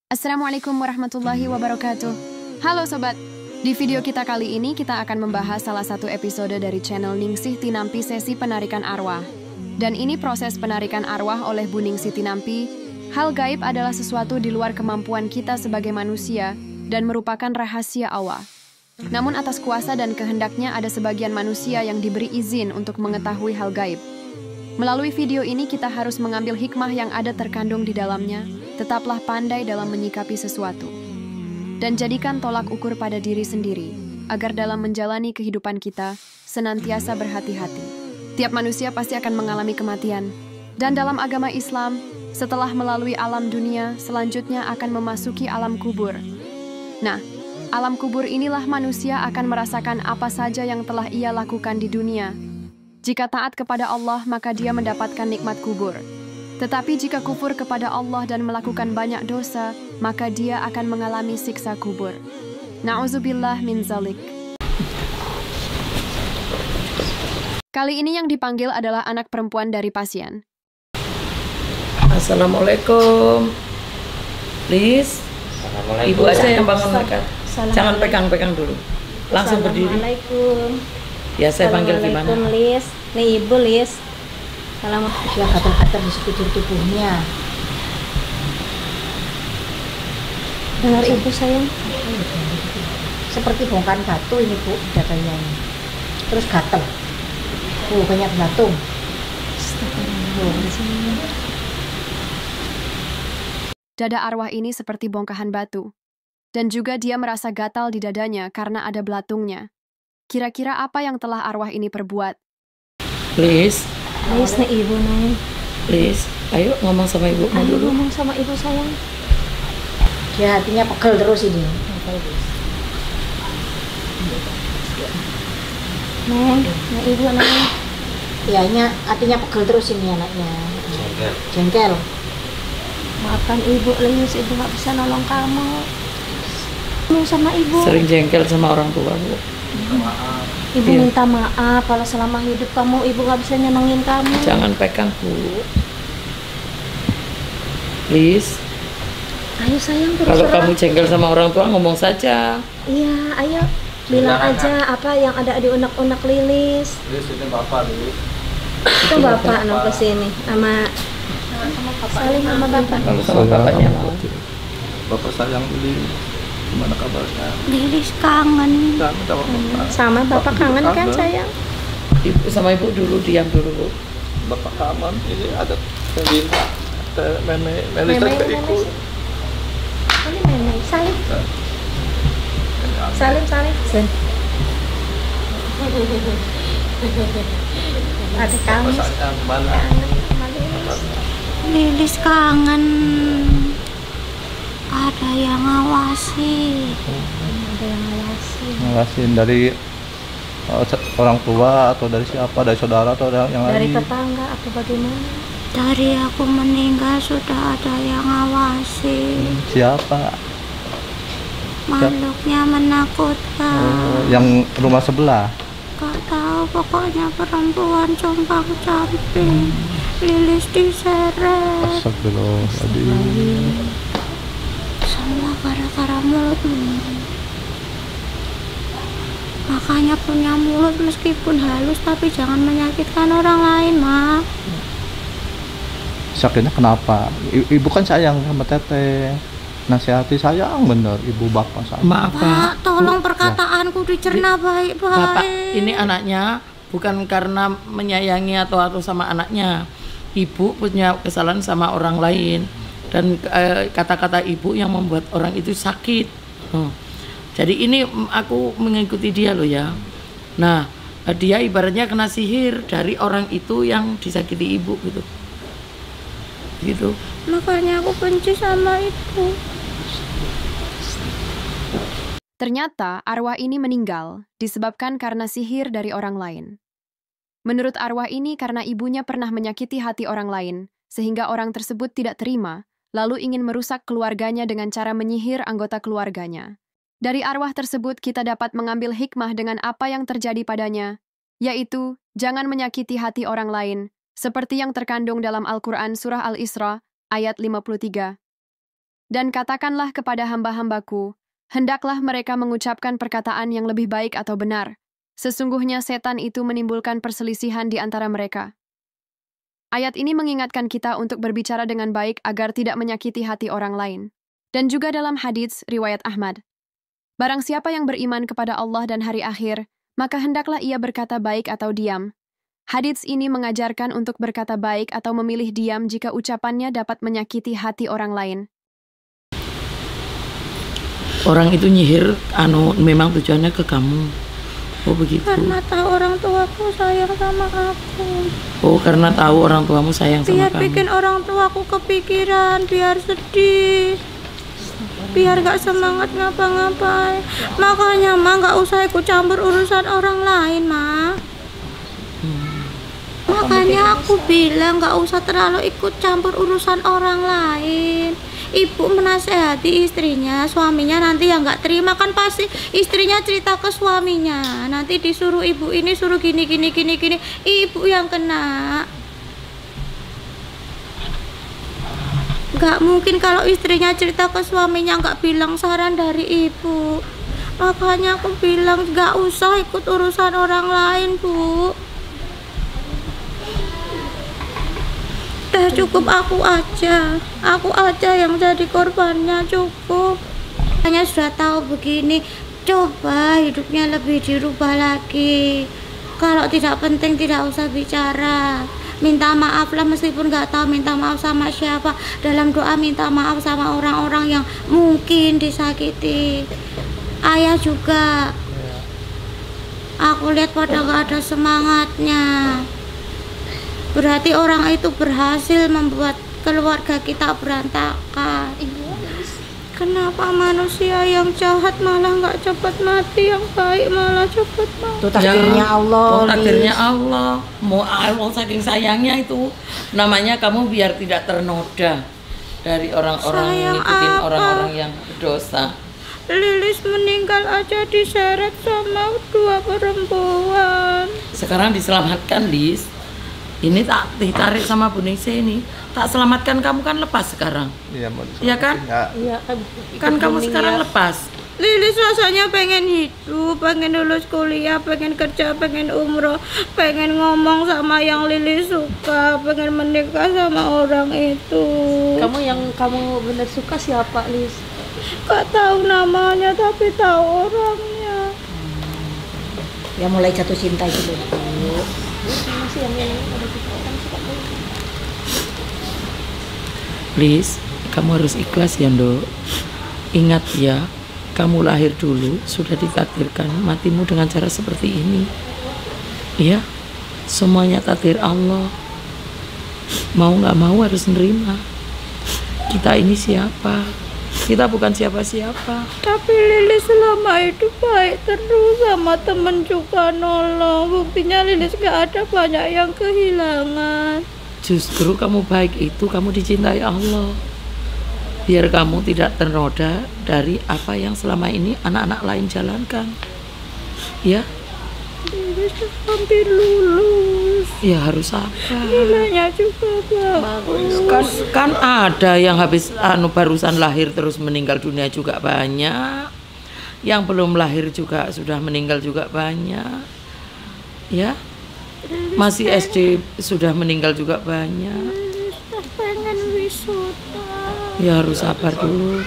Assalamualaikum warahmatullahi wabarakatuh. Halo sobat, di video kita kali ini kita akan membahas salah satu episode dari channel Ningsih Tinampi sesi penarikan arwah. Dan ini proses penarikan arwah oleh Bu Ningsih Tinampi. Hal gaib adalah sesuatu di luar kemampuan kita sebagai manusia dan merupakan rahasia Allah. Namun atas kuasa dan kehendaknya ada sebagian manusia yang diberi izin untuk mengetahui hal gaib. Melalui video ini kita harus mengambil hikmah yang ada terkandung di dalamnya. Tetaplah pandai dalam menyikapi sesuatu. Dan jadikan tolak ukur pada diri sendiri, agar dalam menjalani kehidupan kita, senantiasa berhati-hati. Tiap manusia pasti akan mengalami kematian. Dan dalam agama Islam, setelah melalui alam dunia, selanjutnya akan memasuki alam kubur. Nah, alam kubur inilah manusia akan merasakan apa saja yang telah ia lakukan di dunia. Jika taat kepada Allah, maka dia mendapatkan nikmat kubur. Tetapi jika kufur kepada Allah dan melakukan banyak dosa, maka dia akan mengalami siksa kubur. Na'udzubillah min zalik. Kali ini yang dipanggil adalah anak perempuan dari pasien. Assalamualaikum. Please. Ibu aja yang bangun mereka. Jangan pegang-pegang dulu. Langsung berdiri. Assalamualaikum. Ya, saya panggil gimana? Assalamualaikum, Lis. Nih Ibu, Lis. Assalamualaikum. Ya, gatal-gatal di sekujur tubuhnya. Dengar Ibu sayang. Seperti bongkahan batu ini Bu, datanya ini. Terus gatal. Banyak belatung. Dada arwah ini seperti bongkahan batu. Dan juga dia merasa gatal di dadanya karena ada belatungnya. Kira-kira apa yang telah arwah ini perbuat? Please. Lis, nih Ibu nih. Please. Ayo ngomong sama Ibu Ayo dulu. ngomong sama Ibu sayang. Ya, hatinya pegel terus ini. Neng, Ibu neng. Ya, hatinya pegel terus ini anaknya. Jengkel. Maafkan Ibu, Lis. Ibu nggak bisa nolong kamu. Ngomong sama Ibu. Sering jengkel sama orang tua, Bu. Ibu minta maaf kalau selama hidup kamu Ibu nggak bisa nyenengin kamu. Jangan pegang, Bu. Please. Ayo sayang, terus Kalau terang. kamu jengkel sama orang tua, ngomong saja. Iya, ayo bilang aja apa yang ada di unek-unek Lilis. Lilis itu bapak dulu. Itu bapak nong kesini sama saling sama bapak. Kalau sama bapaknya mau. Bapak sayang Lilis. Gimana kabarnya? Lilis kangen. Kangen sama bapak. Sama bapak kangen kan sayang? Ibu sama Ibu dulu, diam dulu, Bu. Bapak kangen. Ini ada Melina, ada Melisa juga ikut. Ini nenek salim. Salim. Ada kamu. Sayang mana? Lilis kangen. Ada yang ngawasi. Ngelasin dari orang tua atau dari siapa? Dari saudara atau dari yang Dari lain? tetangga atau bagaimana? Dari aku meninggal sudah ada yang ngawasi. Siapa? Makhluknya menakutkan. Oh, yang rumah sebelah. Gak tahu, pokoknya perempuan compang-camping. Lilis diseret. Astagfirullahaladzim. Semua gara-gara mulutmu. Makanya punya mulut meskipun halus tapi jangan menyakitkan orang lain, Ma. Sakitnya kenapa? Ibu kan sayang sama Teteh. Nasihati sayang bener ibu bapak sayang. Maaf, Pak. Pak, tolong perkataanku dicerna baik-baik. Bapak, ini anaknya bukan karena menyayangi atau sama anaknya. Ibu punya kesalahan sama orang lain. Dan kata-kata ibu yang membuat orang itu sakit. Jadi ini aku mengikuti dia loh ya. Nah, dia ibaratnya kena sihir dari orang itu yang disakiti ibu gitu. Makanya aku benci sama ibu. Ternyata arwah ini meninggal disebabkan karena sihir dari orang lain. Menurut arwah ini karena ibunya pernah menyakiti hati orang lain, sehingga orang tersebut tidak terima, lalu ingin merusak keluarganya dengan cara menyihir anggota keluarganya. Dari arwah tersebut kita dapat mengambil hikmah dengan apa yang terjadi padanya, yaitu jangan menyakiti hati orang lain, seperti yang terkandung dalam Al-Quran Surah Al-Isra, ayat 53. Dan katakanlah kepada hamba-hambaku, hendaklah mereka mengucapkan perkataan yang lebih baik atau benar. Sesungguhnya setan itu menimbulkan perselisihan di antara mereka. Ayat ini mengingatkan kita untuk berbicara dengan baik agar tidak menyakiti hati orang lain. Dan juga dalam hadits riwayat Ahmad, barang siapa yang beriman kepada Allah dan hari akhir, maka hendaklah ia berkata baik atau diam. Hadits ini mengajarkan untuk berkata baik atau memilih diam jika ucapannya dapat menyakiti hati orang lain. Orang itu nyihir, memang tujuannya ke kamu. Oh begitu. Karena tahu orang tuaku sayang sama aku. Oh, karena tahu orang tuamu sayang sama Biar kamu. bikin orang tuaku kepikiran, biar sedih, biar gak semangat ngapa-ngapain. Makanya Ma gak usah ikut campur urusan orang lain, Ma. Makanya aku bilang gak usah terlalu ikut campur urusan orang lain. Ibu menasehati istrinya, suaminya nanti yang nggak terima kan pasti istrinya cerita ke suaminya. Nanti disuruh ibu ini suruh gini, ibu yang kena. Nggak mungkin kalau istrinya cerita ke suaminya nggak bilang saran dari ibu. Makanya aku bilang nggak usah ikut urusan orang lain, Bu. Udah cukup aku aja yang jadi korbannya, cukup. Hanya sudah tahu begini, coba hidupnya lebih dirubah lagi. Kalau tidak penting tidak usah bicara, minta maaf lah, meskipun nggak tahu minta maaf sama siapa. Dalam doa minta maaf sama orang-orang yang mungkin disakiti. Ayah juga, aku lihat pada nggak ada semangatnya. Berarti orang itu berhasil membuat keluarga kita berantakan. Kenapa manusia yang jahat malah nggak cepat mati, yang baik malah cepat mati? Itu takdirnya Allah. Takdirnya Allah. Mau Allah saking sayangnya itu. Namanya kamu biar tidak ternoda dari orang-orang yang ngikutin orang-orang yang berdosa. Lilis meninggal aja diseret sama 2 perempuan. Sekarang diselamatkan, Lis. Ini tak ditarik sama Bu Ningsih ini. Tak selamatkan kamu kan lepas sekarang. Iya, Iya kan? Iya Kan kamu sekarang lepas. Lilis rasanya pengen hidup, pengen lulus kuliah, pengen kerja, pengen umroh, pengen ngomong sama yang Lilis suka, pengen menikah sama orang itu. Kamu yang kamu benar suka siapa, Lis? Gak tahu namanya tapi tahu orangnya. Ya mulai jatuh cinta gitu. Masih yang ini ada Lis, kamu harus ikhlas ya, Ndok. Ingat ya, kamu lahir dulu sudah ditakdirkan matimu dengan cara seperti ini. Ya, semuanya takdir Allah. Mau nggak mau harus nerima. Kita ini siapa? Kita bukan siapa-siapa. Tapi Lilis selama itu baik terus, sama temen juga nolong. Buktinya Lilis gak ada banyak yang kehilangan. Justru kamu baik itu kamu dicintai Allah. Biar kamu tidak ternoda dari apa yang selama ini anak-anak lain jalankan. Ya. Lilis hampir lulus. Ya harus sabar. Nilainya juga bagus. Kan ada yang habis barusan lahir terus meninggal dunia juga banyak. Yang belum lahir juga sudah meninggal juga banyak. Ya. Masih SD sudah meninggal juga banyak. Pengen wisuda. Ya harus sabar dulu.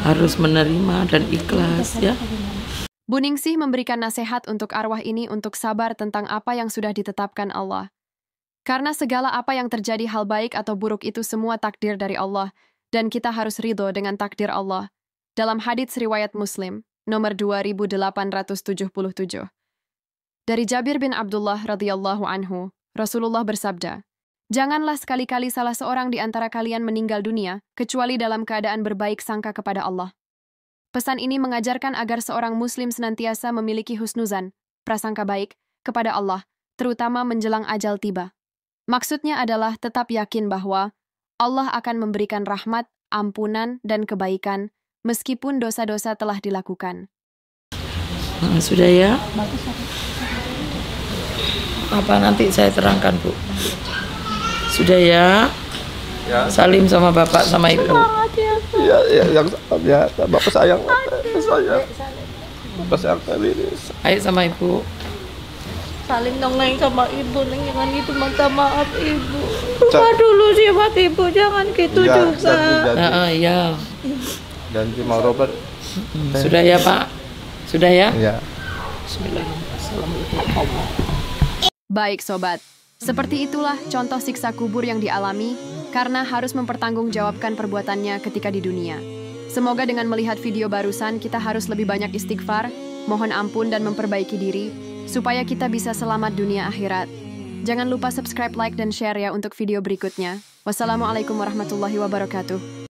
Harus menerima dan ikhlas ya. Bu Ningsih memberikan nasihat untuk arwah ini untuk sabar tentang apa yang sudah ditetapkan Allah. Karena segala apa yang terjadi hal baik atau buruk itu semua takdir dari Allah, dan kita harus ridho dengan takdir Allah. Dalam hadits riwayat Muslim, nomor 2877. Dari Jabir bin Abdullah radhiyallahu anhu, Rasulullah bersabda, "Janganlah sekali-kali salah seorang di antara kalian meninggal dunia, kecuali dalam keadaan berbaik sangka kepada Allah." Pesan ini mengajarkan agar seorang muslim senantiasa memiliki husnuzan, prasangka baik, kepada Allah, terutama menjelang ajal tiba. Maksudnya adalah tetap yakin bahwa Allah akan memberikan rahmat, ampunan, dan kebaikan, meskipun dosa-dosa telah dilakukan. Sudah ya? Apa nanti saya terangkan, Bu? Sudah ya? Ya. Salim sama Bapak sama Ibu. Semangat ya. Iya, iya, yang salah ya. Bapak sayang, saya. Bapak sayang kali ini. Ayo sama ibu. Saling dong Neng sama ibu, Neng jangan gitu, minta maaf ibu. Lupa dulu sifat ibu, jangan gitu Iya, juga. Iya. Janji mau Robert. Sudah ya Pak? Sudah ya? Iya. Bismillahirrahmanirrahim. Baik sobat, seperti itulah contoh siksa kubur yang dialami karena harus mempertanggungjawabkan perbuatannya ketika di dunia. Semoga dengan melihat video barusan kita harus lebih banyak istighfar, mohon ampun dan memperbaiki diri, supaya kita bisa selamat dunia akhirat. Jangan lupa subscribe, like, dan share ya untuk video berikutnya. Wassalamualaikum warahmatullahi wabarakatuh.